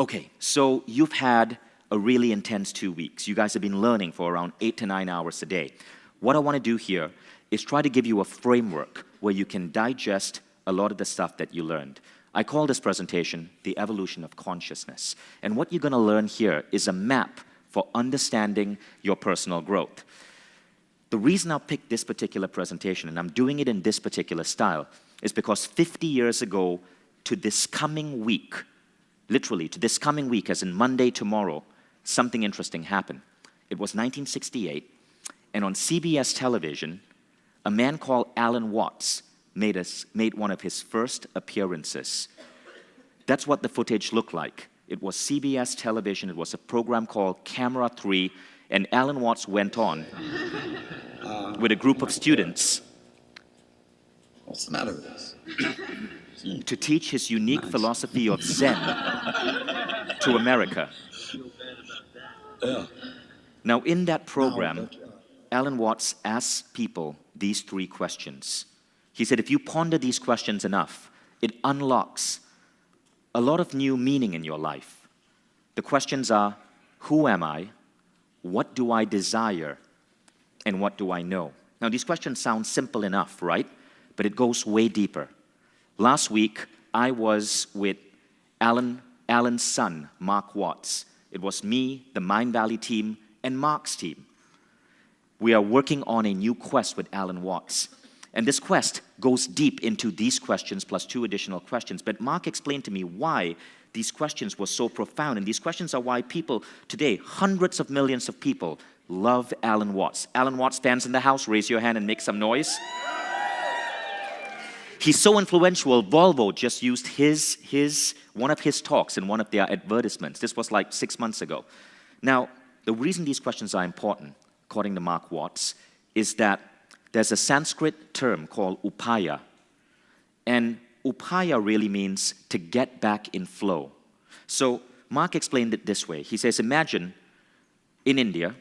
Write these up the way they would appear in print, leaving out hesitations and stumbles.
Okay, so you've had a really intense 2 weeks. You guys have been learning for around 8 to 9 hours a day. What I want to do here is try to give you a framework where you can digest a lot of the stuff that you learned. I call this presentation The Evolution of Consciousness. And what you're going to learn here is a map for understanding your personal growth. The reason I picked this particular presentation, and I'm doing it in this particular style, is because 50 years ago to this coming week, literally to this coming week, as in Monday, tomorrow, something interesting happened. It was 1968, and on CBS television, a man called Alan Watts made one of his first appearances. That's what the footage looked like. It was CBS television. It was a program called Camera 3, and Alan Watts went on with a group of students. What's the matter with this? To teach his unique philosophy of Zen to America. Yeah. Now, in that program, Alan Watts asked people these 3 questions. He said, if you ponder these questions enough, it unlocks a lot of new meaning in your life. The questions are, who am I? What do I desire? And what do I know? Now, these questions sound simple enough, right? But it goes way deeper. Last week, I was with Alan's son, Mark Watts. It was me, the Mind Valley team, and Mark's team. We are working on a new quest with Alan Watts. And this quest goes deep into these questions plus 2 additional questions. But Mark explained to me why these questions were so profound. And these questions are why people today, hundreds of millions of people, love Alan Watts. Alan Watts fans in the house, raise your hand and make some noise. He's so influential, Volvo just used one of his talks in one of their advertisements. This was like 6 months ago. Now, the reason these questions are important, according to Mark Watts, is that there's a Sanskrit term called upaya. And upaya really means to get back in flow. So Mark explained it this way. He says, imagine in India,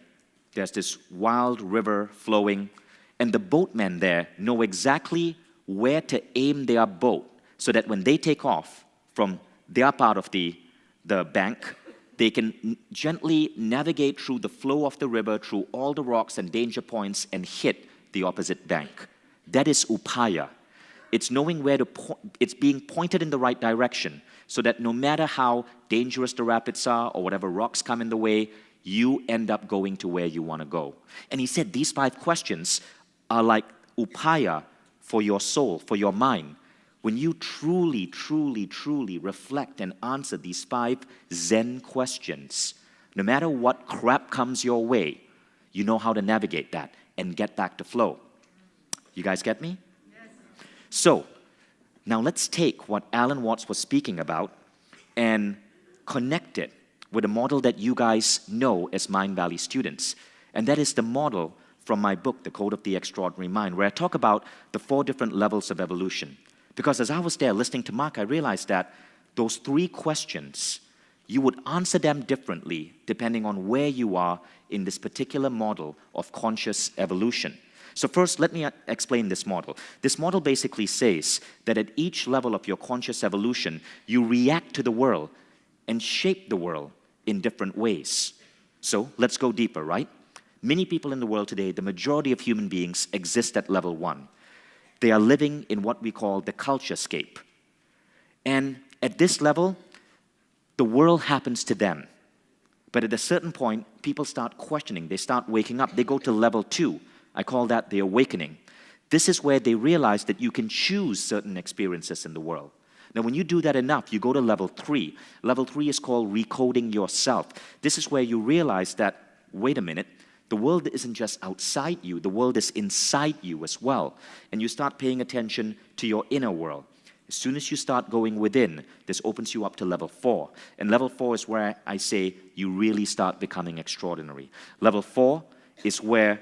there's this wild river flowing, and the boatmen there know exactly where to aim their boat so that when they take off from their part of the bank, they can gently navigate through the flow of the river, through all the rocks and danger points, and hit the opposite bank. That is upaya. It's knowing where it's being pointed in the right direction so that no matter how dangerous the rapids are or whatever rocks come in the way, you end up going to where you want to go. And he said these 5 questions are like upaya for your soul, for your mind. When you truly, truly, truly reflect and answer these 5 Zen questions, no matter what crap comes your way, you know how to navigate that and get back to flow. You guys get me? Yes. So, now let's take what Alan Watts was speaking about and connect it with a model that you guys know as Mind Valley students. And that is the model from my book, The Code of the Extraordinary Mind, where I talk about the 4 different levels of evolution. Because as I was there listening to Mark, I realized that those 3 questions, you would answer them differently depending on where you are in this particular model of conscious evolution. So first, let me explain this model. This model basically says that at each level of your conscious evolution, you react to the world and shape the world in different ways. So let's go deeper, right? Many people in the world today, the majority of human beings exist at level 1. They are living in what we call the culturescape. And at this level, the world happens to them. But at a certain point, people start questioning. They start waking up. They go to level 2. I call that the awakening. This is where they realize that you can choose certain experiences in the world. Now, when you do that enough, you go to level 3. Level 3 is called recoding yourself. This is where you realize that, wait a minute, the world isn't just outside you. The world is inside you as well. And you start paying attention to your inner world. As soon as you start going within, this opens you up to level 4. And level 4 is where I say you really start becoming extraordinary. Level 4 is where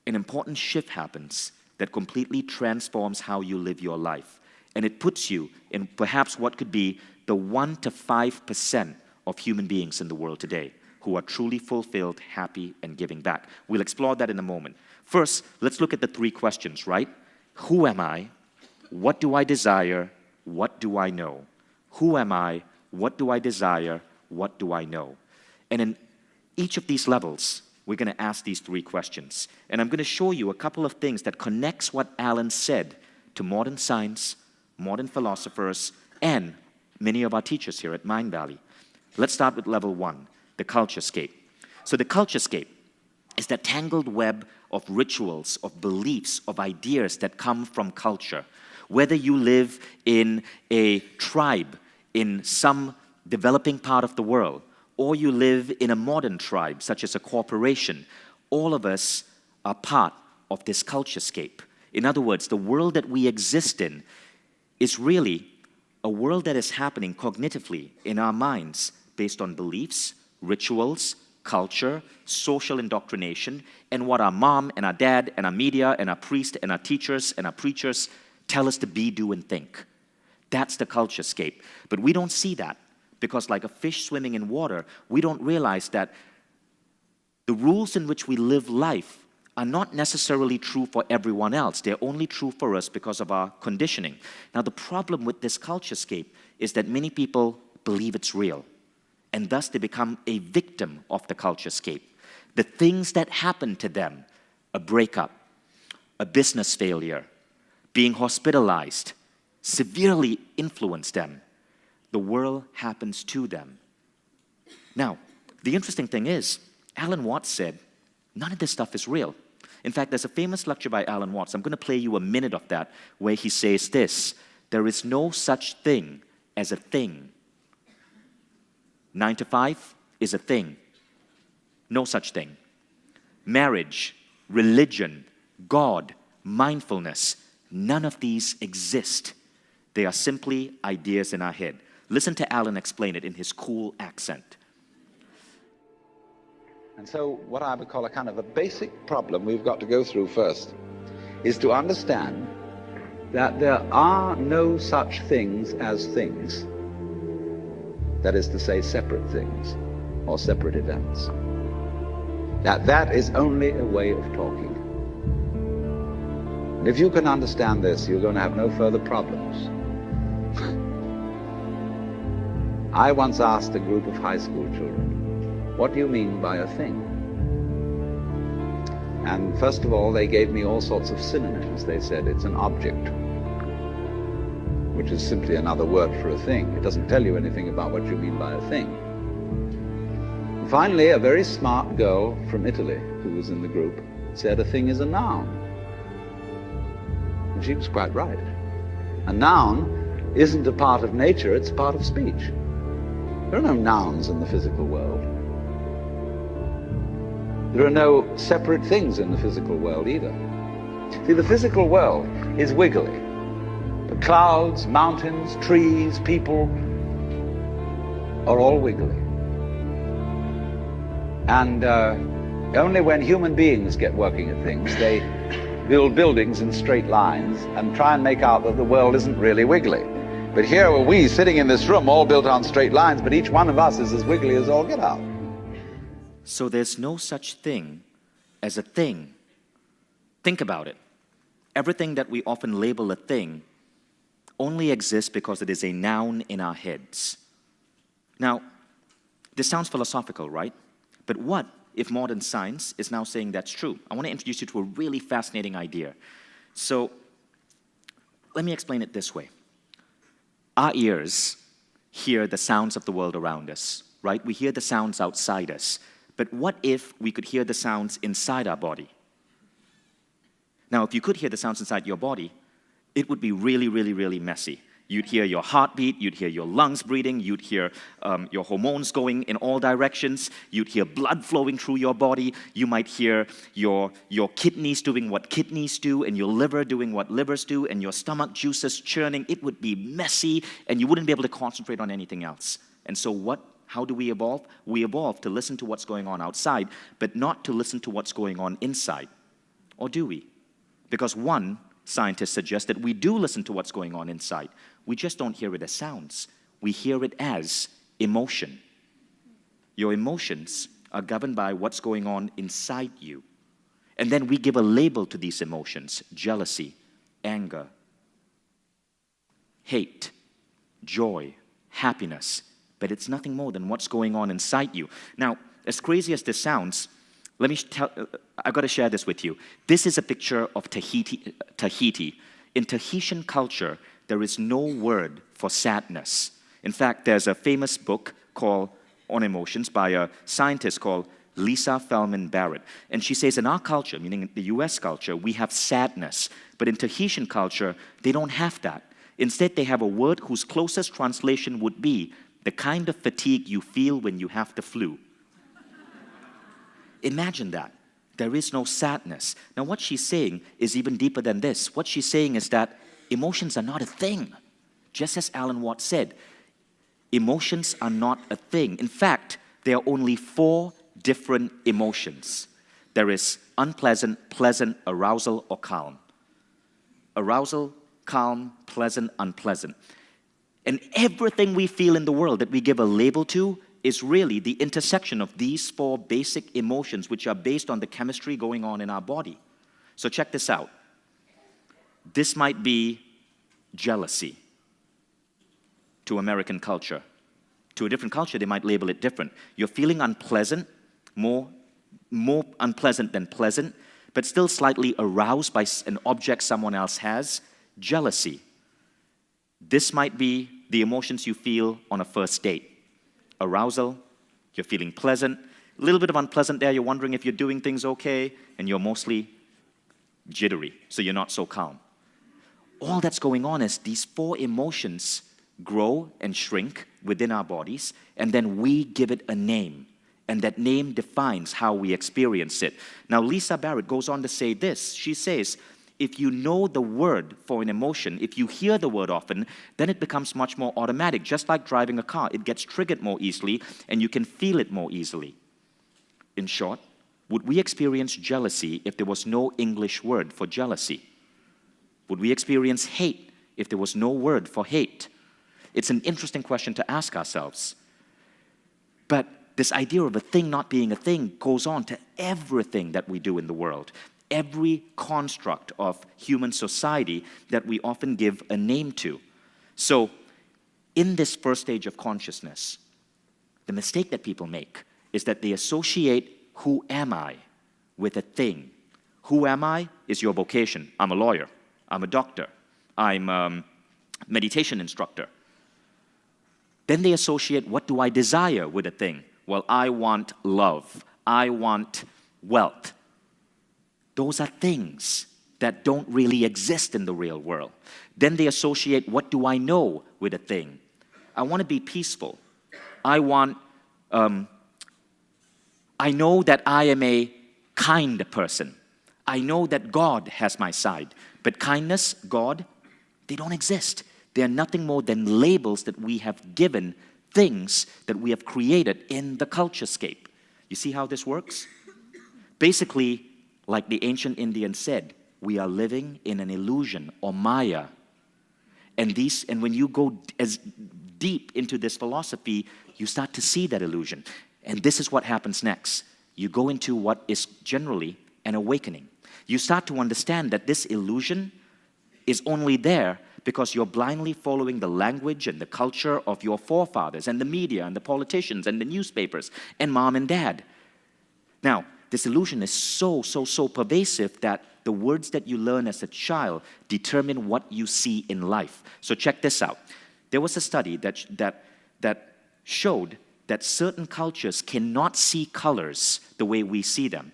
an important shift happens that completely transforms how you live your life. And it puts you in perhaps what could be the 1 to 5% of human beings in the world today who are truly fulfilled, happy, and giving back. We'll explore that in a moment. First, let's look at the 3 questions, right? Who am I? What do I desire? What do I know? Who am I? What do I desire? What do I know? And in each of these levels, we're going to ask these three questions. And I'm going to show you a couple of things that connects what Alan said to modern science, modern philosophers, and many of our teachers here at Mindvalley. Let's start with level one, the culturescape. So the culturescape is that tangled web of rituals, of beliefs, of ideas that come from culture. Whether you live in a tribe in some developing part of the world, or you live in a modern tribe, such as a corporation, all of us are part of this culturescape. In other words, the world that we exist in is really a world that is happening cognitively in our minds based on beliefs, rituals, culture, social indoctrination, and what our mom and our dad and our media and our priest and our teachers and our preachers tell us to be, do, and think. That's the culturescape. But we don't see that because like a fish swimming in water, we don't realize that the rules in which we live life are not necessarily true for everyone else. They're only true for us because of our conditioning. Now, the problem with this culturescape is that many people believe it's real, and thus they become a victim of the culturescape. The things that happen to them, a breakup, a business failure, being hospitalized, severely influence them. The world happens to them. Now, the interesting thing is, Alan Watts said, none of this stuff is real. In fact, there's a famous lecture by Alan Watts. I'm going to play you a minute of that, where he says this: there is no such thing as a thing. 9 to 5 is a thing. No such thing. Marriage, religion, God, mindfulness, none of these exist. They are simply ideas in our head. Listen to Alan explain it in his cool accent. And so what I would call a kind of a basic problem we've got to go through first is to understand that there are no such things as things. That is to say, separate things or separate events. That is only a way of talking. And if you can understand this, you're going to have no further problems. I once asked a group of high school children, what do you mean by a thing? And first of all, they gave me all sorts of synonyms. They said it's an object, which is simply another word for a thing. It doesn't tell you anything about what you mean by a thing. And finally, a very smart girl from Italy who was in the group said a thing is a noun. And she was quite right. A noun isn't a part of nature, it's a part of speech. There are no nouns in the physical world. There are no separate things in the physical world either. See, the physical world is wiggly. The clouds, mountains, trees, people are all wiggly. And only when human beings get working at things, they build buildings in straight lines and try and make out that the world isn't really wiggly. But here are we sitting in this room all built on straight lines, but each one of us is as wiggly as all get out. So there's no such thing as a thing. Think about it. Everything that we often label a thing only exists because it is a noun in our heads. Now, this sounds philosophical, right? But what if modern science is now saying that's true? I want to introduce you to a really fascinating idea. So, let me explain it this way. Our ears hear the sounds of the world around us, right? We hear the sounds outside us. But what if we could hear the sounds inside our body? Now, if you could hear the sounds inside your body, it would be really, really, really messy. You'd hear your heartbeat, you'd hear your lungs breathing, you'd hear your hormones going in all directions, you'd hear blood flowing through your body, you might hear your kidneys doing what kidneys do, and your liver doing what livers do, and your stomach juices churning. It would be messy, and you wouldn't be able to concentrate on anything else. And so how do we evolve? We evolve to listen to what's going on outside, but not to listen to what's going on inside. Or do we? Because one scientist suggests that we do listen to what's going on inside. We just don't hear it as sounds. We hear it as emotion. Your emotions are governed by what's going on inside you. And then we give a label to these emotions: jealousy, anger, hate, joy, happiness, but it's nothing more than what's going on inside you. Now, as crazy as this sounds, let me tell, I've got to share this with you. This is a picture of Tahiti. In Tahitian culture, there is no word for sadness. In fact, there's a famous book called On Emotions by a scientist called Lisa Feldman Barrett. And she says in our culture, meaning the US culture, we have sadness. But in Tahitian culture, they don't have that. Instead, they have a word whose closest translation would be the kind of fatigue you feel when you have the flu. Imagine that. There is no sadness. Now, what she's saying is even deeper than this. What she's saying is that emotions are not a thing. Just as Alan Watts said, emotions are not a thing. In fact, there are only 4 different emotions. There is unpleasant, pleasant, arousal, or calm. Arousal, calm, pleasant, unpleasant. And everything we feel in the world that we give a label to is really the intersection of these 4 basic emotions, which are based on the chemistry going on in our body. So check this out. This might be jealousy to American culture. To a different culture, they might label it different. You're feeling unpleasant, more unpleasant than pleasant, but still slightly aroused by an object someone else has. Jealousy. This might be the emotions you feel on a first date. Arousal, you're feeling pleasant, a little bit of unpleasant there, you're wondering if you're doing things okay, and you're mostly jittery, so you're not so calm. All that's going on is these 4 emotions grow and shrink within our bodies, and then we give it a name, and that name defines how we experience it. Now, Lisa Barrett goes on to say this. She says, if you know the word for an emotion, if you hear the word often, then it becomes much more automatic. Just like driving a car, it gets triggered more easily, and you can feel it more easily. In short, would we experience jealousy if there was no English word for jealousy? Would we experience hate if there was no word for hate? It's an interesting question to ask ourselves. But this idea of a thing not being a thing goes on to everything that we do in the world. Every construct of human society that we often give a name to. So, in this first stage of consciousness, the mistake that people make is that they associate who am I with a thing. Who am I is your vocation. I'm a lawyer. I'm a doctor. I'm a meditation instructor. Then they associate what do I desire with a thing. Well, I want love. I want wealth. Those are things that don't really exist in the real world. Then they associate what do I know with a thing. I want to be peaceful. I know that I am a kind person. I know that God has my side. But kindness, God, they don't exist. They are nothing more than labels that we have given things that we have created in the culturescape. You see how this works? Basically, like the ancient Indians said, we are living in an illusion or Maya. And when you go as deep into this philosophy, you start to see that illusion. And this is what happens next. You go into what is generally an awakening. You start to understand that this illusion is only there because you're blindly following the language and the culture of your forefathers and the media and the politicians and the newspapers and mom and dad. Now, this illusion is so pervasive that the words that you learn as a child determine what you see in life. So check this out. There was a study that showed that certain cultures cannot see colors the way we see them.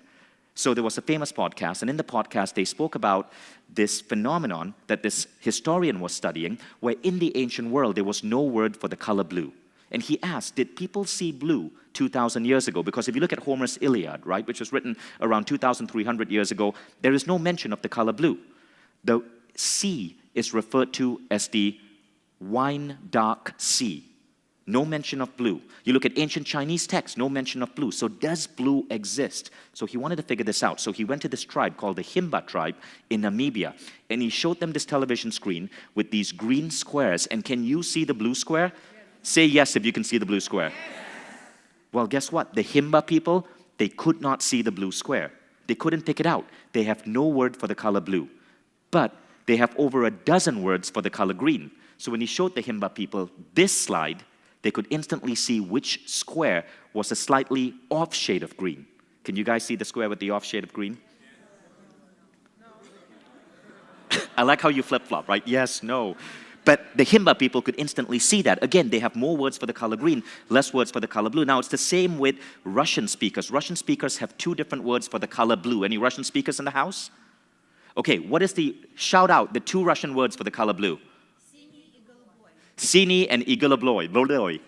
So there was a famous podcast, and in the podcast they spoke about this phenomenon that this historian was studying, where in the ancient world there was no word for the color blue. And he asked, did people see blue 2,000 years ago? Because if you look at Homer's Iliad, right, which was written around 2,300 years ago, there is no mention of the color blue. The sea is referred to as the wine dark sea. No mention of blue. You look at ancient Chinese texts, no mention of blue. So does blue exist? So he wanted to figure this out. So he went to this tribe called the Himba tribe in Namibia. And he showed them this television screen with these green squares. And can you see the blue square? Say yes if you can see the blue square. Well, guess what? The Himba people, they could not see the blue square. They couldn't pick it out. They have no word for the color blue. But they have over a dozen words for the color green. So when he showed the Himba people this slide, they could instantly see which square was a slightly off shade of green. Can you guys see the square with the off shade of green? I like how you flip-flop, right? Yes, no. But the Himba people could instantly see that. Again, they have more words for the color green, less words for the color blue. Now, it's the same with Russian speakers. Russian speakers have 2 different words for the color blue. Any Russian speakers in the house? Okay, what is the, shout out the 2 Russian words for the color blue? Sini and igolobloy.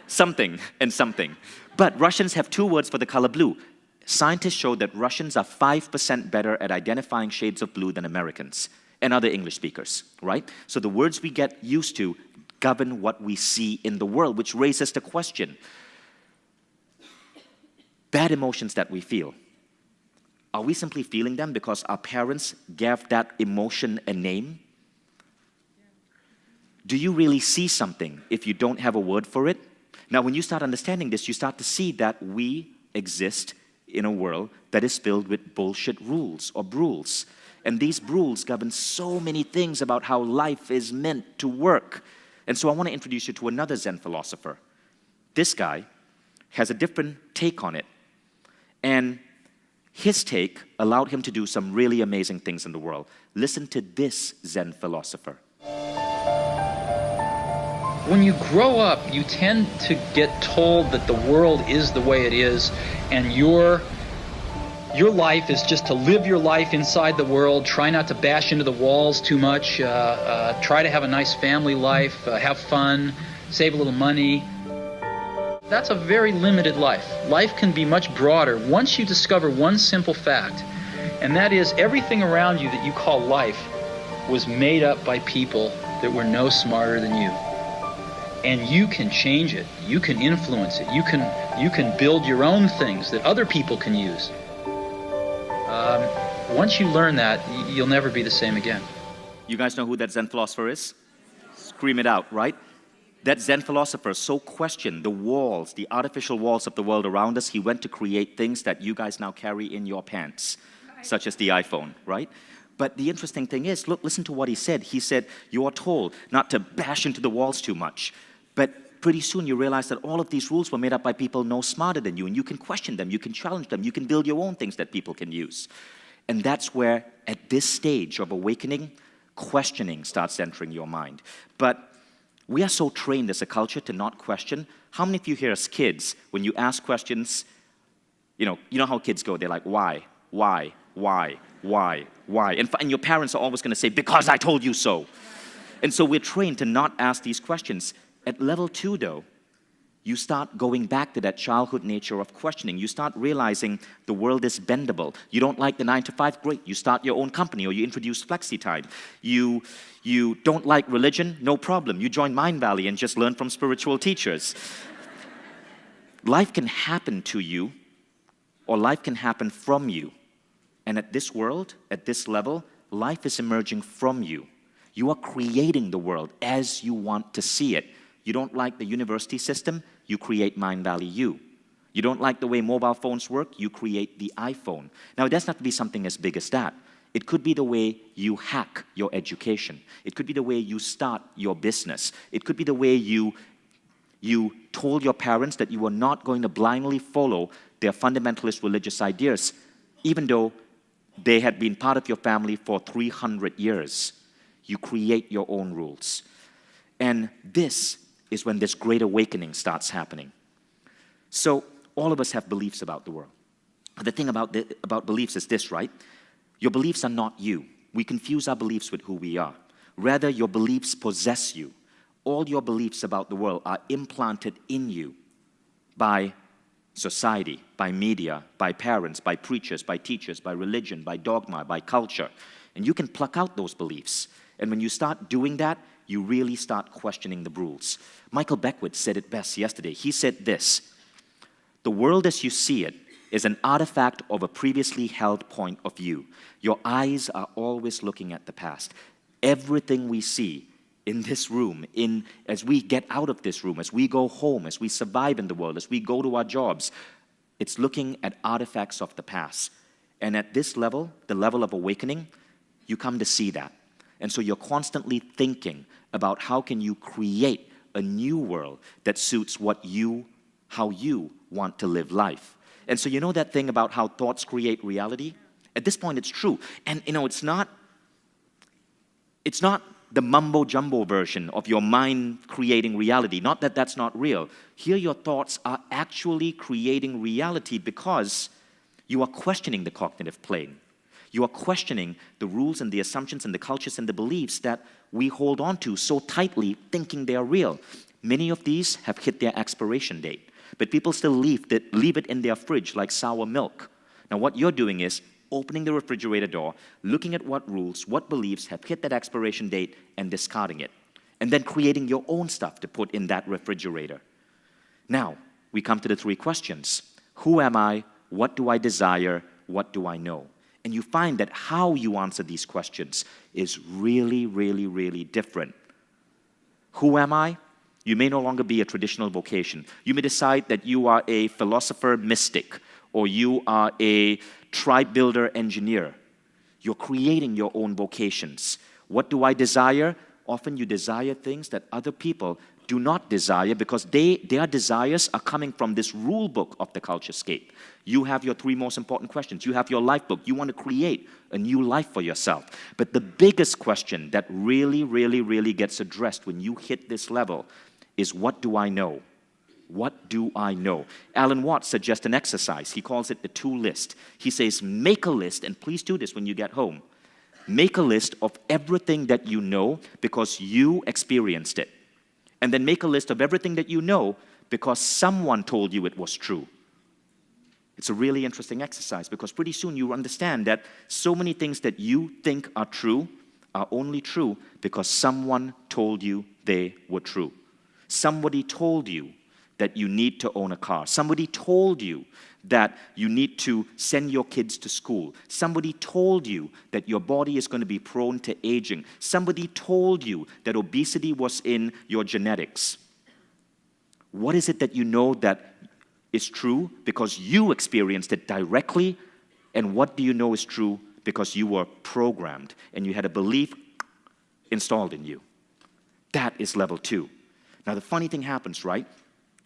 Something and something. But Russians have 2 words for the color blue. Scientists show that Russians are 5% better at identifying shades of blue than Americans and other English speakers, right? So the words we get used to govern what we see in the world, which raises the question, bad emotions that we feel, are we simply feeling them because our parents gave that emotion a name? Do you really see something if you don't have a word for it? Now, when you start understanding this, you start to see that we exist in a world that is filled with bullshit rules or rules. And these rules govern so many things about how life is meant to work. And so I want to introduce you to another Zen philosopher. This guy has a different take on it. And his take allowed him to do some really amazing things in the world. Listen to this Zen philosopher. When you grow up, you tend to get told that the world is the way it is, and your life is just to live your life inside the world, try not to bash into the walls too much, try to have a nice family life, have fun, save a little money. That's a very limited life. Life can be much broader once you discover one simple fact, and that is everything around you that you call life was made up by people that were no smarter than you. And you can change it, you can influence it, you can build your own things that other people can use. Once you learn that, you'll never be the same again. You guys know who that Zen philosopher is? Scream it out, right? That Zen philosopher so questioned the walls, the artificial walls of the world around us, he went to create things that you guys now carry in your pants, such as the iPhone, right? But the interesting thing is, look, listen to what he said. He said, you are told not to bash into the walls too much. But pretty soon you realize that all of these rules were made up by people no smarter than you, and you can question them, you can challenge them, you can build your own things that people can use. And that's where, at this stage of awakening, questioning starts entering your mind. But we are so trained as a culture to not question. How many of you here as kids, when you ask questions, you know how kids go, they're like, why? And your parents are always going to say, because I told you so. And so we're trained to not ask these questions. At level 2, though, you start going back to that childhood nature of questioning. You start realizing the world is bendable. You don't like the 9-to-5, great. You start your own company or you introduce flexi-time. You don't like religion, no problem. You join Mind Valley and just learn from spiritual teachers. Life can happen to you or life can happen from you. And at this world, at this level, life is emerging from you. You are creating the world as you want to see it. You don't like the university system, you create Mind Valley U. You don't like the way mobile phones work, you create the iPhone. Now, it doesn't have to be something as big as that. It could be the way you hack your education. It could be the way you start your business. It could be the way you told your parents that you were not going to blindly follow their fundamentalist religious ideas, even though they had been part of your family for 300 years. You create your own rules. And this is when this great awakening starts happening. So all of us have beliefs about the world. The thing about beliefs is this, right? Your beliefs are not you. We confuse our beliefs with who we are. Rather, your beliefs possess you. All your beliefs about the world are implanted in you by society, by media, by parents, by preachers, by teachers, by religion, by dogma, by culture. And you can pluck out those beliefs. And when you start doing that, you really start questioning the rules. Michael Beckwith said it best yesterday. He said this, the world as you see it is an artifact of a previously held point of view. Your eyes are always looking at the past. Everything we see in this room, as we get out of this room, as we go home, as we survive in the world, as we go to our jobs, it's looking at artifacts of the past. And at this level, the level of awakening, you come to see that. And so you're constantly thinking about how can you create a new world that suits how you want to live life. And so you know that thing about how thoughts create reality? At this point, it's true. And it's not the mumbo-jumbo version of your mind creating reality. Not that that's not real. Here your thoughts are actually creating reality because you are questioning the cognitive plane. You are questioning the rules and the assumptions and the cultures and the beliefs that we hold on to so tightly, thinking they are real. Many of these have hit their expiration date, but people still leave it in their fridge like sour milk. Now what you're doing is opening the refrigerator door, looking at what rules, what beliefs have hit that expiration date and discarding it, and then creating your own stuff to put in that refrigerator. Now, we come to the three questions. Who am I? What do I desire? What do I know? And you find that how you answer these questions is really, really, really different. Who am I? You may no longer be a traditional vocation. You may decide that you are a philosopher mystic, or you are a tribe builder engineer. You're creating your own vocations. What do I desire? Often you desire things that other people do not desire because their desires are coming from this rule book of the culturescape. You have your three most important questions. You have your life book. You want to create a new life for yourself. But the biggest question that really, really, really gets addressed when you hit this level is, what do I know? What do I know? Alan Watts suggests an exercise. He calls it the two list. He says, make a list, and please do this when you get home. Make a list of everything that you know because you experienced it. And then make a list of everything that you know because someone told you it was true. It's a really interesting exercise because pretty soon you understand that so many things that you think are true are only true because someone told you they were true. Somebody told you that you need to own a car. Somebody told you that you need to send your kids to school. Somebody told you that your body is going to be prone to aging. Somebody told you that obesity was in your genetics. What is it that you know that is true because you experienced it directly? And what do you know is true because you were programmed and you had a belief installed in you? That is level 2. Now the funny thing happens, right?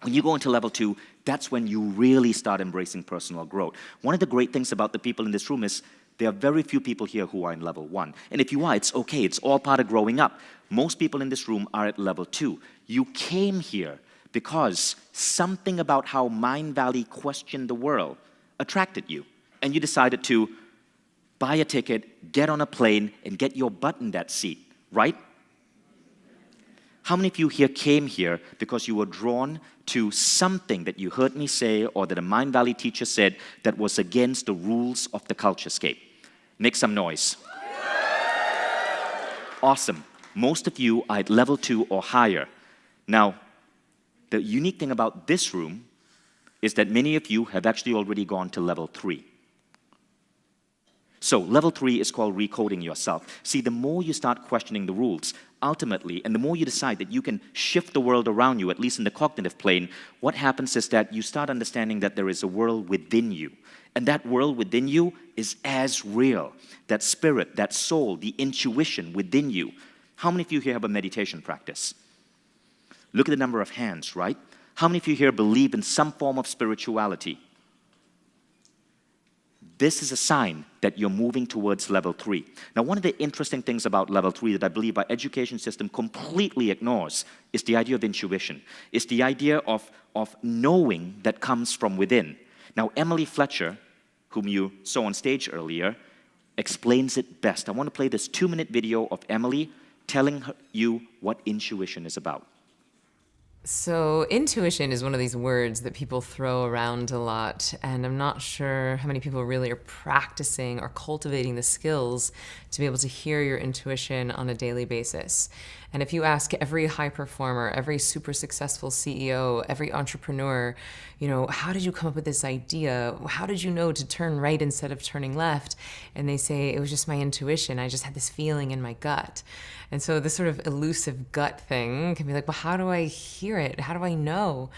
When you go into level 2, that's when you really start embracing personal growth. One of the great things about the people in this room is there are very few people here who are in level 1. And if you are, it's okay. It's all part of growing up. Most people in this room are at level 2. You came here because something about how Mind Valley questioned the world attracted you. And you decided to buy a ticket, get on a plane, and get your butt in that seat, right? How many of you here came here because you were drawn to something that you heard me say or that a Mind Valley teacher said that was against the rules of the culturescape? Make some noise. Awesome. Most of you are at level 2 or higher. Now, the unique thing about this room is that many of you have actually already gone to level 3. So level 3 is called recoding yourself. See, the more you start questioning the rules, ultimately, and the more you decide that you can shift the world around you, at least in the cognitive plane, what happens is that you start understanding that there is a world within you. And that world within you is as real. That spirit, that soul, the intuition within you. How many of you here have a meditation practice? Look at the number of hands, right? How many of you here believe in some form of spirituality? This is a sign that you're moving towards level 3. Now, one of the interesting things about level 3 that I believe our education system completely ignores is the idea of intuition. It's the idea of knowing that comes from within. Now, Emily Fletcher, whom you saw on stage earlier, explains it best. I want to play this 2-minute video of Emily telling you what intuition is about. So intuition is one of these words that people throw around a lot, and I'm not sure how many people really are practicing or cultivating the skills to be able to hear your intuition on a daily basis. And if you ask every high performer, every super successful CEO, every entrepreneur, how did you come up with this idea? How did you know to turn right instead of turning left? And they say, it was just my intuition. I just had this feeling in my gut. And so this sort of elusive gut thing can be like, well, how do I hear it? How do I know?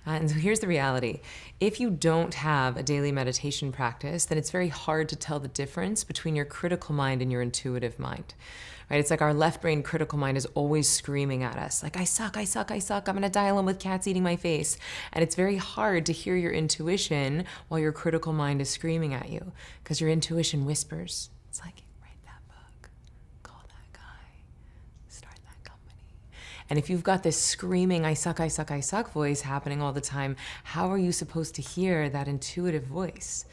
And so here's the reality. If you don't have a daily meditation practice, then it's very hard to tell the difference between your critical mind and your intuitive mind. right? It's like our left brain critical mind is always screaming at us, like, I suck, I suck, I suck, I'm gonna die alone with cats eating my face. And it's very hard to hear your intuition while your critical mind is screaming at you, because your intuition whispers. It's like, write that book, call that guy, start that company. And if you've got this screaming, I suck, I suck, I suck voice happening all the time, how are you supposed to hear that intuitive voice?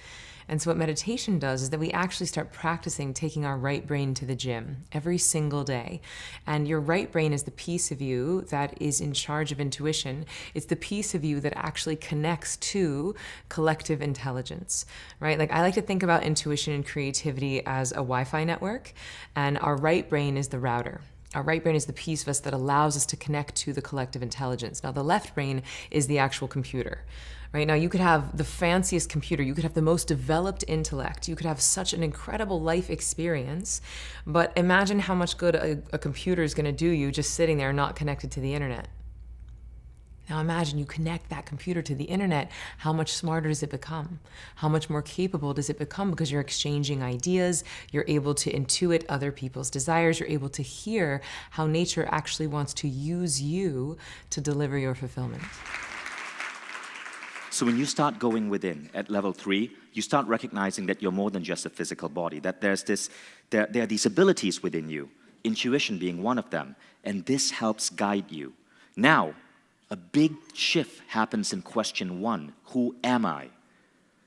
And so what meditation does is that we actually start practicing taking our right brain to the gym every single day. And your right brain is the piece of you that is in charge of intuition. It's the piece of you that actually connects to collective intelligence, right? Like I like to think about intuition and creativity as a Wi-Fi network, and our right brain is the router. Our right brain is the piece of us that allows us to connect to the collective intelligence. Now, the left brain is the actual computer. Right now, you could have the fanciest computer, you could have the most developed intellect, you could have such an incredible life experience, but imagine how much good a computer is going to do you just sitting there not connected to the internet. Now imagine you connect that computer to the internet, how much smarter does it become? How much more capable does it become? Because you're exchanging ideas, you're able to intuit other people's desires, you're able to hear how nature actually wants to use you to deliver your fulfillment. So when you start going within at level 3, you start recognizing that you're more than just a physical body, that there are these abilities within you, intuition being one of them, and this helps guide you. Now, a big shift happens in question 1, who am I?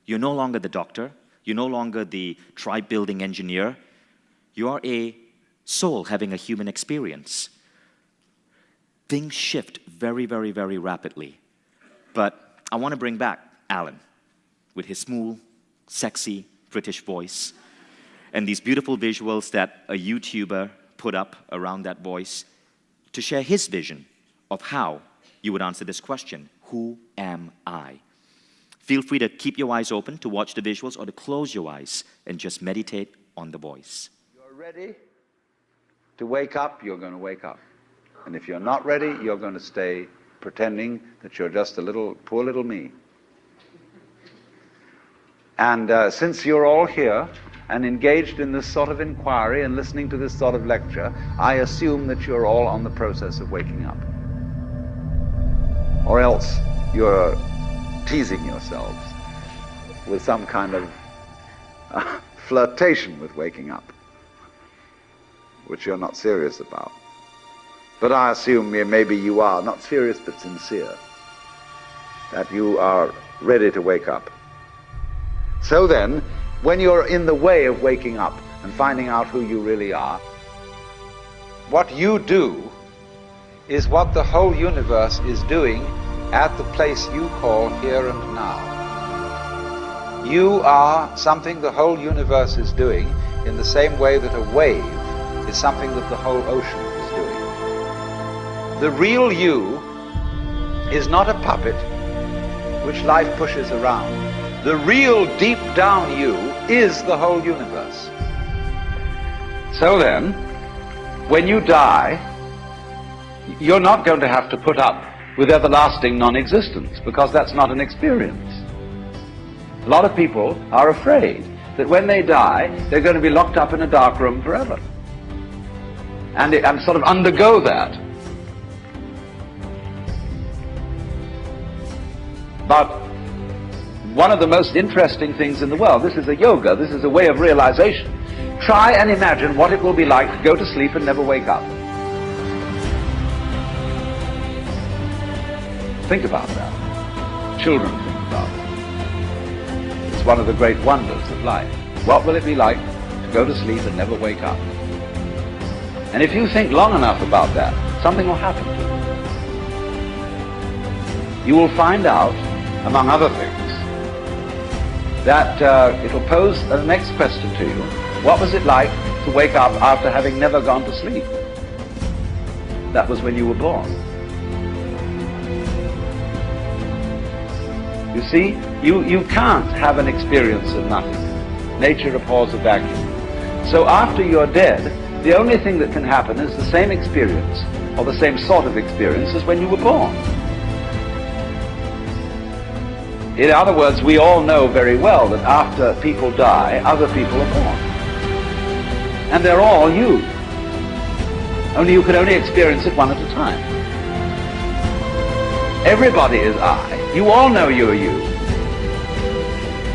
You're no longer the doctor, you're no longer the tribe-building engineer, you are a soul having a human experience. Things shift very, very, very rapidly, but I want to bring back Alan with his smooth, sexy British voice and these beautiful visuals that a YouTuber put up around that voice to share his vision of how you would answer this question, who am I? Feel free to keep your eyes open to watch the visuals or to close your eyes and just meditate on the voice. You're ready to wake up, you're going to wake up. And if you're not ready, you're going to stay pretending that you're just a little, poor little me. And since you're all here and engaged in this sort of inquiry and listening to this sort of lecture, I assume that you're all on the process of waking up. Or else you're teasing yourselves with some kind of flirtation with waking up, which you're not serious about. But I assume maybe you are, not serious but sincere, that you are ready to wake up. So then, when you're in the way of waking up and finding out who you really are, what you do is what the whole universe is doing at the place you call here and now. You are something the whole universe is doing in the same way that a wave is something that the whole ocean is doing. The real you is not a puppet which life pushes around. The real deep down you is the whole universe. So then, when you die, you're not going to have to put up with everlasting non-existence, because that's not an experience. A lot of people are afraid that when they die, they're going to be locked up in a dark room forever. And sort of undergo that. But one of the most interesting things in the world, this is a yoga, this is a way of realization. Try and imagine what it will be like to go to sleep and never wake up. Think about that. Children think about it. It's one of the great wonders of life. What will it be like to go to sleep and never wake up? And if you think long enough about that, something will happen to you. You will find out, among other things, that it'll pose the next question to you. What was it like to wake up after having never gone to sleep? That was when you were born. You see, you can't have an experience of nothing. Nature abhors a vacuum. So after you're dead, the only thing that can happen is the same experience, or the same sort of experience as when you were born. In other words, we all know very well that after people die, other people are born. And they're all you. Only you can only experience it one at a time. Everybody is I. You all know you're you.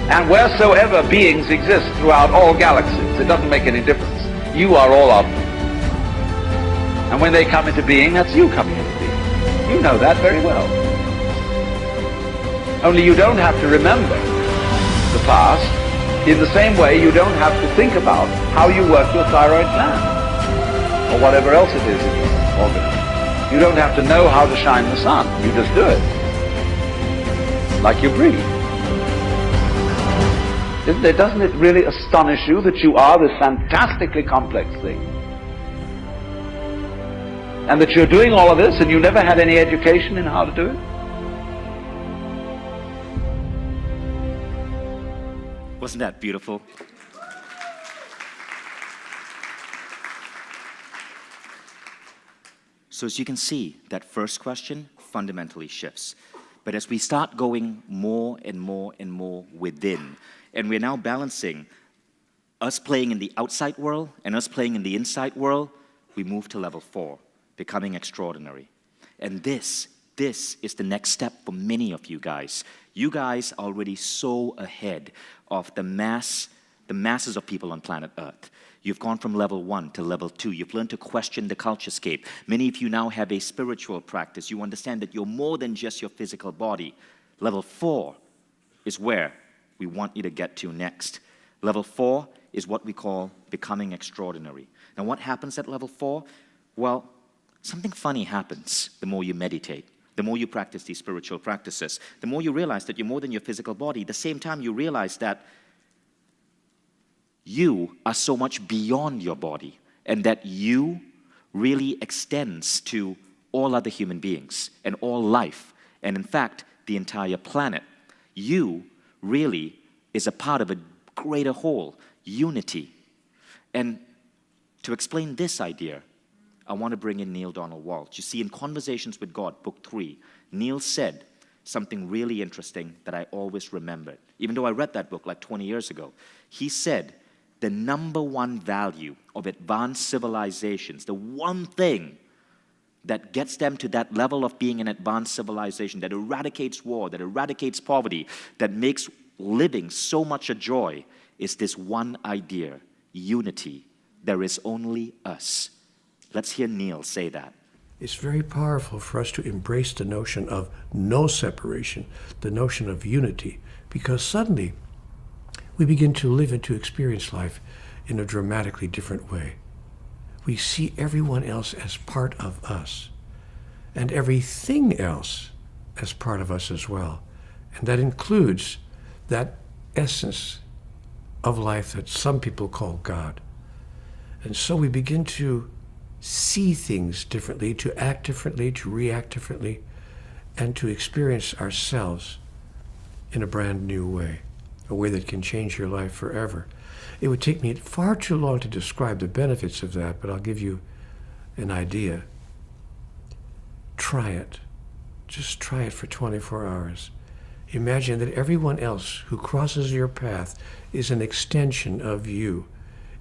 And wheresoever beings exist throughout all galaxies, it doesn't make any difference. You are all of them. And when they come into being, that's you coming into being. You know that very well. Only you don't have to remember the past. In the same way, you don't have to think about how you work your thyroid gland or whatever else it is in your organism. You don't have to know how to shine the sun. You just do it. Like you breathe. Doesn't it really astonish you that you are this fantastically complex thing? And that you're doing all of this and you never had any education in how to do it? Wasn't that beautiful? So as you can see, that first question fundamentally shifts. But as we start going more and more and more within, and we're now balancing us playing in the outside world and us playing in the inside world, we move to level 4, becoming extraordinary. And this is the next step for many of you guys. You guys are already so ahead of the masses of people on planet Earth. You've gone from level 1 to level 2. You've learned to question the culturescape. Many of you now have a spiritual practice. You understand that you're more than just your physical body. Level 4 is where we want you to get to next. Level 4 is what we call becoming extraordinary. Now what happens at level 4? Well, something funny happens the more you meditate. The more you practice these spiritual practices, the more you realize that you're more than your physical body. At the same time, you realize that you are so much beyond your body, and that you really extends to all other human beings and all life, and in fact, the entire planet. You really is a part of a greater whole, unity. And to explain this idea, I want to bring in Neale Donald Walsch. You see, in Conversations with God, Book 3, Neale said something really interesting that I always remembered. Even though I read that book like 20 years ago, he said the number one value of advanced civilizations, the one thing that gets them to that level of being an advanced civilization, that eradicates war, that eradicates poverty, that makes living so much a joy, is this one idea, unity. There is only us. Let's hear Neale say that. It's very powerful for us to embrace the notion of no separation, the notion of unity, because suddenly we begin to live and to experience life in a dramatically different way. We see everyone else as part of us, and everything else as part of us as well. And that includes that essence of life that some people call God. And so we begin to see things differently, to act differently, to react differently, and to experience ourselves in a brand new way, a way that can change your life forever. It would take me far too long to describe the benefits of that, but I'll give you an idea. Try it. Just try it for 24 hours. Imagine that everyone else who crosses your path is an extension of you,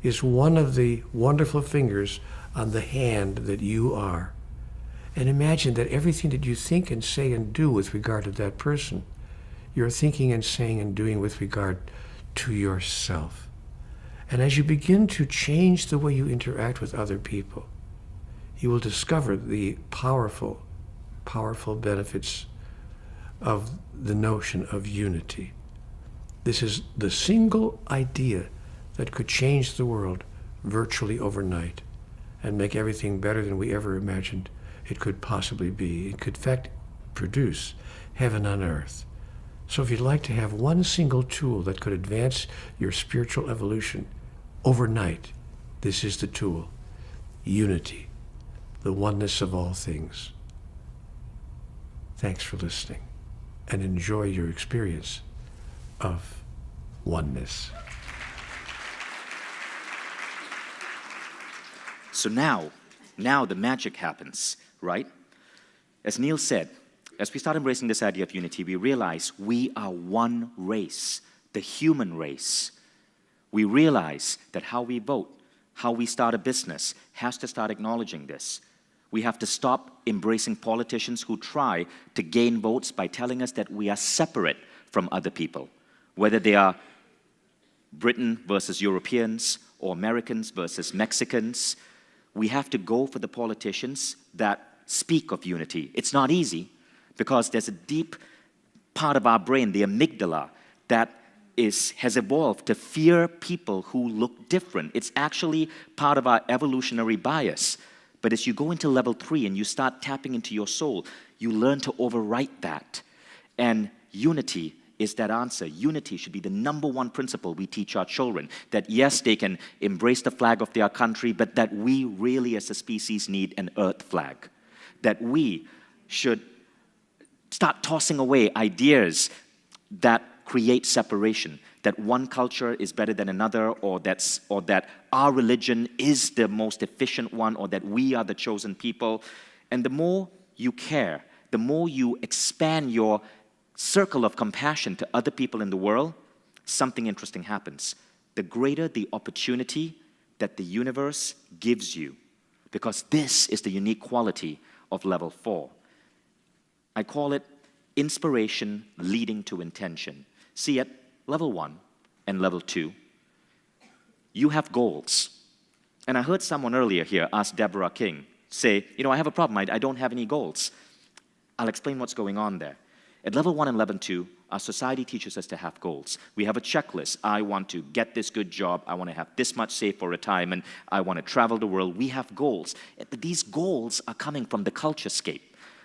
is one of the wonderful fingers on the hand that you are. And imagine that everything that you think and say and do with regard to that person, you're thinking and saying and doing with regard to yourself. And as you begin to change the way you interact with other people, you will discover the powerful, powerful benefits of the notion of unity. This is the single idea that could change the world virtually overnight and make everything better than we ever imagined it could possibly be. It could, in fact, produce heaven on earth. So if you'd like to have one single tool that could advance your spiritual evolution overnight, this is the tool. Unity, the oneness of all things. Thanks for listening, and enjoy your experience of oneness. So now the magic happens, right? As Neale said, as we start embracing this idea of unity, we realize we are one race, the human race. We realize that how we vote, how we start a business has to start acknowledging this. We have to stop embracing politicians who try to gain votes by telling us that we are separate from other people, whether they are Britain versus Europeans or Americans versus Mexicans. We have to go for the politicians that speak of unity. It's not easy because there's a deep part of our brain, the amygdala, that has evolved to fear people who look different. It's actually part of our evolutionary bias. But as you go into level 3 and you start tapping into your soul, you learn to overwrite that. And unity is that answer. Unity should be the number one principle we teach our children. That yes, they can embrace the flag of their country, but that we really as a species need an earth flag. That we should start tossing away ideas that create separation, that one culture is better than another, or that our religion is the most efficient one, or that we are the chosen people. And the more you care, the more you expand your circle of compassion to other people in the world, something interesting happens. The greater the opportunity that the universe gives you, because this is the unique quality of level 4. I call it inspiration leading to intention. See, at level 1 and level 2, you have goals. And I heard someone earlier here ask Deborah King, say, I have a problem, I don't have any goals. I'll explain what's going on there. At level 1 and level 2, our society teaches us to have goals. We have a checklist. I want to get this good job. I want to have this much saved for retirement. I want to travel the world. We have goals. These goals are coming from the culturescape.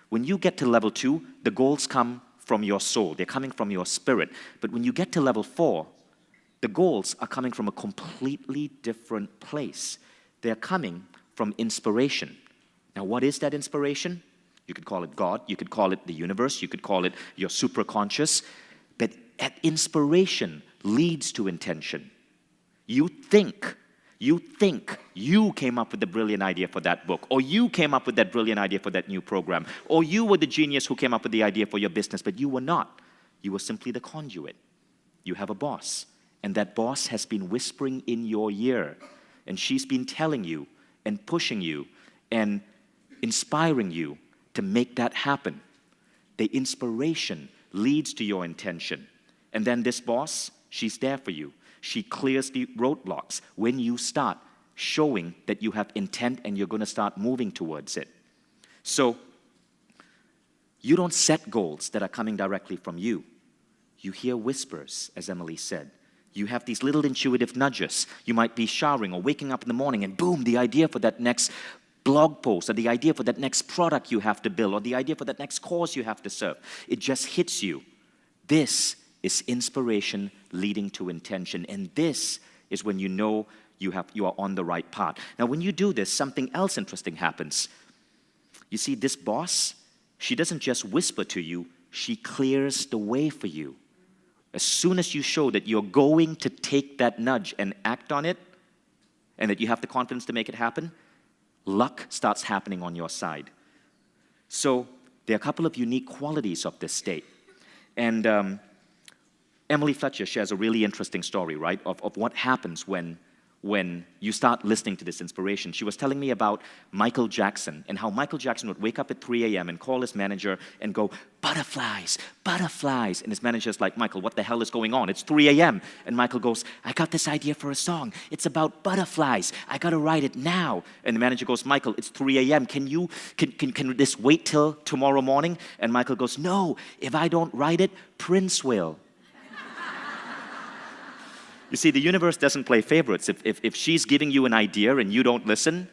When you get to level 2, the goals come from your soul. They're coming from your spirit. But when you get to level 4, the goals are coming from a completely different place. They're coming from inspiration. Now, what is that inspiration? You could call it God, you could call it the universe, you could call it your superconscious. But inspiration leads to intention. You think you came up with the brilliant idea for that book, or you came up with that brilliant idea for that new program, or you were the genius who came up with the idea for your business, but you were not. You were simply the conduit. You have a boss, and that boss has been whispering in your ear, and she's been telling you and pushing you and inspiring you to make that happen. The inspiration leads to your intention. And then this boss, she's there for you. She clears the roadblocks when you start showing that you have intent and you're going to start moving towards it. So, you don't set goals that are coming directly from you. You hear whispers, as Emily said. You have these little intuitive nudges. You might be showering or waking up in the morning and boom, the idea for that next blog post, or the idea for that next product you have to build, or the idea for that next cause you have to serve. It just hits you. This is inspiration leading to intention, and this is when you know you are on the right path. Now, when you do this, something else interesting happens. You see, this boss, she doesn't just whisper to you, she clears the way for you. As soon as you show that you're going to take that nudge and act on it, and that you have the confidence to make it happen, luck starts happening on your side. So there are a couple of unique qualities of this state. And Emily Fletcher shares a really interesting story, right, of what happens when you start listening to this inspiration. She was telling me about Michael Jackson and how Michael Jackson would wake up at 3 a.m. and call his manager and go, butterflies, butterflies. And his manager's like, Michael, what the hell is going on? It's 3 a.m. And Michael goes, I got this idea for a song. It's about butterflies. I got to write it now. And the manager goes, Michael, it's 3 a.m. Can this wait till tomorrow morning? And Michael goes, no, if I don't write it, Prince will. You see, the universe doesn't play favorites. If she's giving you an idea and you don't listen,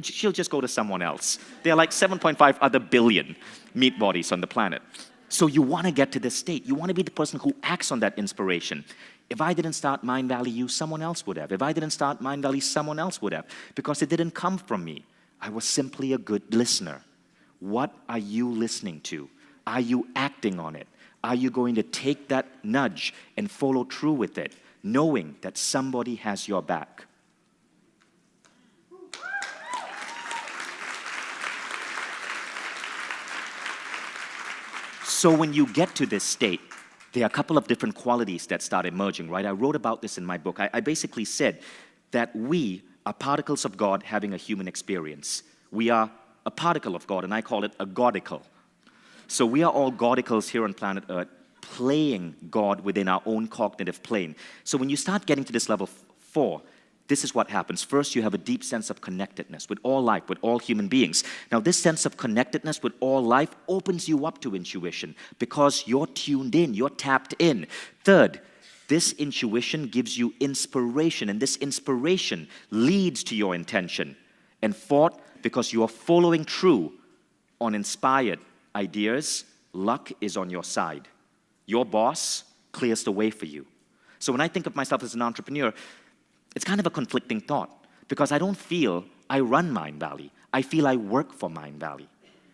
she'll just go to someone else. There are like 7.5 other billion meat bodies on the planet. So you want to get to this state. You want to be the person who acts on that inspiration. If I didn't start Mindvalley U, someone else would have. If I didn't start Mindvalley, someone else would have. Because it didn't come from me. I was simply a good listener. What are you listening to? Are you acting on it? Are you going to take that nudge and follow through with it, knowing that somebody has your back? So when you get to this state, there are a couple of different qualities that start emerging, right? I wrote about this in my book. I basically said that we are particles of God having a human experience. We are a particle of God, and I call it a Godicle. So we are all Godicles here on planet Earth, playing God within our own cognitive plane. So when you start getting to this level 4, this is what happens. First, you have a deep sense of connectedness with all life, with all human beings. Now, this sense of connectedness with all life opens you up to intuition because you're tuned in, you're tapped in. Third, this intuition gives you inspiration, and this inspiration leads to your intention. And fourth, because you are following through on inspired ideas, luck is on your side. Your boss clears the way for you. So when I think of myself as an entrepreneur, it's kind of a conflicting thought because I don't feel I run Mindvalley. I feel I work for Mindvalley.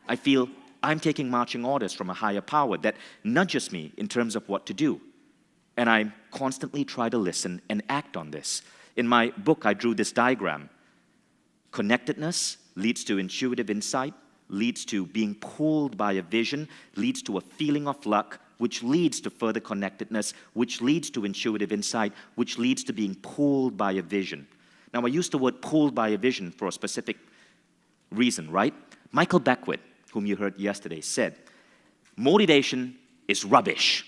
I feel I'm taking marching orders from a higher power that nudges me in terms of what to do. And I constantly try to listen and act on this. In my book, I drew this diagram. Connectedness leads to intuitive insight, leads to being pulled by a vision, leads to a feeling of luck, which leads to further connectedness, which leads to intuitive insight, which leads to being pulled by a vision. Now, I use the word pulled by a vision for a specific reason, right? Michael Beckwith, whom you heard yesterday, said, motivation is rubbish.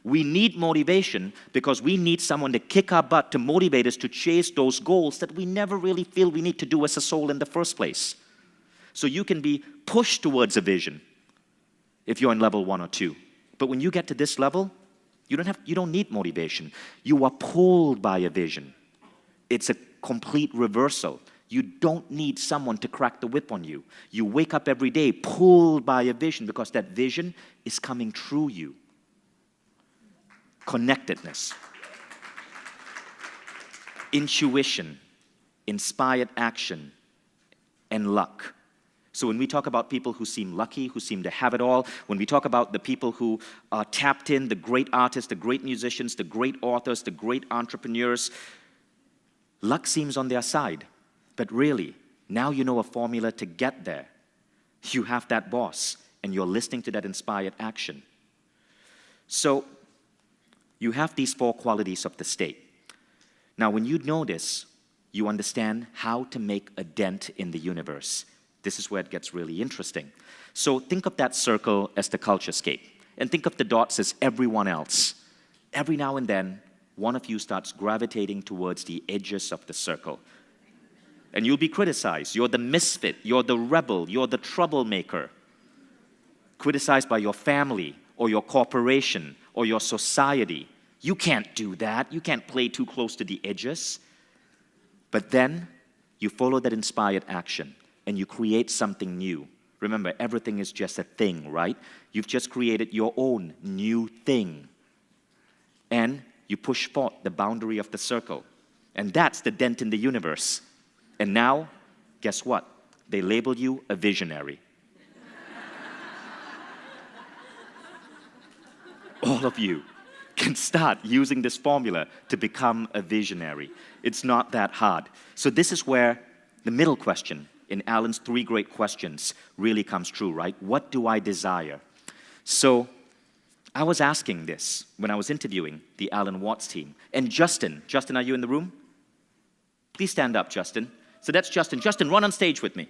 We need motivation because we need someone to kick our butt to motivate us to chase those goals that we never really feel we need to do as a soul in the first place. So you can be pushed towards a vision if you're in level 1 or 2. But when you get to this level, you don't need motivation. You are pulled by a vision. It's a complete reversal. You don't need someone to crack the whip on you. You wake up every day pulled by a vision because that vision is coming through you. Connectedness. Intuition, inspired action, and luck. So when we talk about people who seem lucky, who seem to have it all, when we talk about the people who are tapped in, the great artists, the great musicians, the great authors, the great entrepreneurs, luck seems on their side. But really, now you know a formula to get there. You have that boss, and you're listening to that inspired action. So you have these 4 qualities of the state. Now, when you know this, you understand how to make a dent in the universe. This is where it gets really interesting. So think of that circle as the culturescape, and think of the dots as everyone else. Every now and then, one of you starts gravitating towards the edges of the circle. And you'll be criticized. You're the misfit, you're the rebel, you're the troublemaker. Criticized by your family, or your corporation, or your society. You can't do that. You can't play too close to the edges. But then, you follow that inspired action. And you create something new. Remember, everything is just a thing, right? You've just created your own new thing. And you push forth the boundary of the circle. And that's the dent in the universe. And now, guess what? They label you a visionary. All of you can start using this formula to become a visionary. It's not that hard. So this is where the middle question in Alan's 3 great questions really comes true, right? What do I desire? So I was asking this when I was interviewing the Alan Watts team. And Justin, are you in the room? Please stand up, Justin. So that's Justin. Justin, run on stage with me.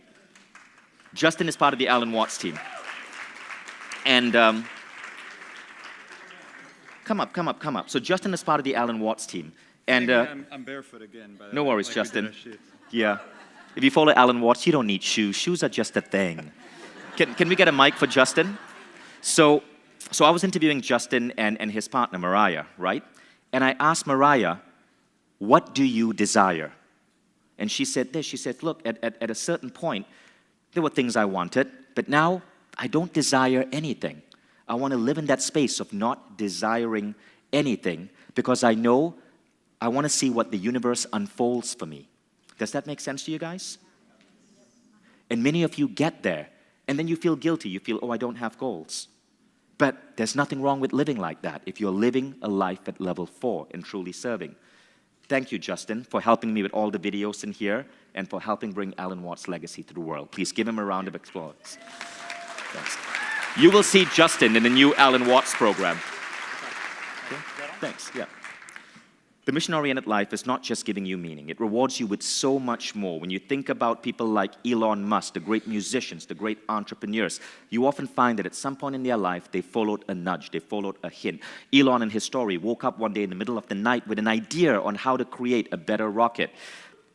Justin is part of the Alan Watts team. And come up. So Justin is part of the Alan Watts team. And I'm barefoot again. By the no way, worries, like Justin. Yeah. If you follow Alan Watts, you don't need shoes. Shoes are just a thing. Can we get a mic for Justin? So I was interviewing Justin and his partner, Mariah, right? And I asked Mariah, what do you desire? And she said this. She said, look, at a certain point, there were things I wanted, but now I don't desire anything. I want to live in that space of not desiring anything because I know I want to see what the universe unfolds for me. Does that make sense to you guys? And many of you get there, and then you feel guilty. You feel, oh, I don't have goals. But there's nothing wrong with living like that if you're living a life at level 4 and truly serving. Thank you, Justin, for helping me with all the videos in here and for helping bring Alan Watts' legacy to the world. Please give him a round of applause. Thanks. You will see Justin in the new Alan Watts program. Okay? Thanks, yeah. The mission-oriented life is not just giving you meaning. It rewards you with so much more. When you think about people like Elon Musk, the great musicians, the great entrepreneurs, you often find that at some point in their life, they followed a nudge, they followed a hint. Elon in his story woke up one day in the middle of the night with an idea on how to create a better rocket.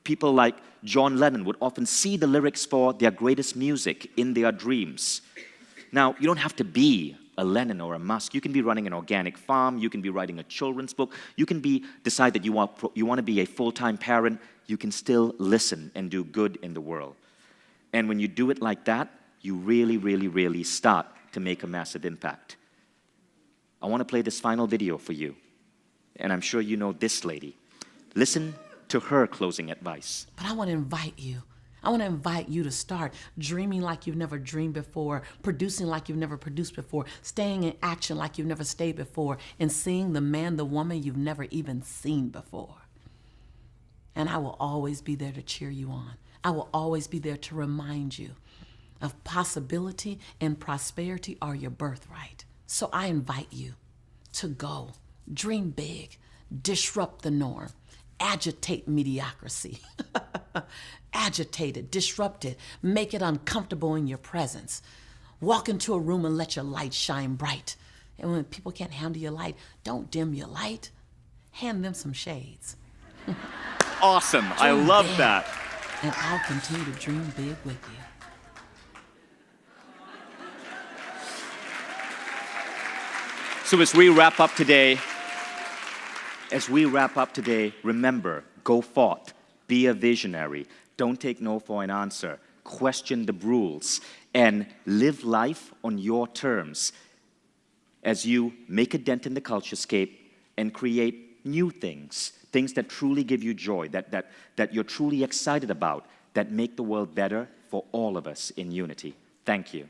People like John Lennon would often see the lyrics for their greatest music in their dreams. Now, you don't have to be a Lennon or a Musk. You can be running an organic farm. You can be writing a children's book. You can decide that you want to be a full-time parent. You can still listen and do good in the world. And when you do it like that, you really, really, really start to make a massive impact. I want to play this final video for you. And I'm sure you know this lady. Listen to her closing advice. But I want to invite you. I want to invite you to start dreaming like you've never dreamed before, producing like you've never produced before, staying in action like you've never stayed before, and seeing the man, the woman you've never even seen before. And I will always be there to cheer you on. I will always be there to remind you of possibility and prosperity are your birthright. So I invite you to go, dream big, disrupt the norm, agitate mediocrity. Agitate it, disrupt it, make it uncomfortable in your presence. Walk into a room and let your light shine bright. And when people can't handle your light, don't dim your light. Hand them some shades. Awesome. I Dream love big, that. And I'll continue to dream big with you. So as we wrap up today, remember, go forth, be a visionary. Don't take no for an answer. Question the rules and live life on your terms as you make a dent in the culturescape and create new things, things that truly give you joy, that you're truly excited about, that make the world better for all of us in unity. Thank you.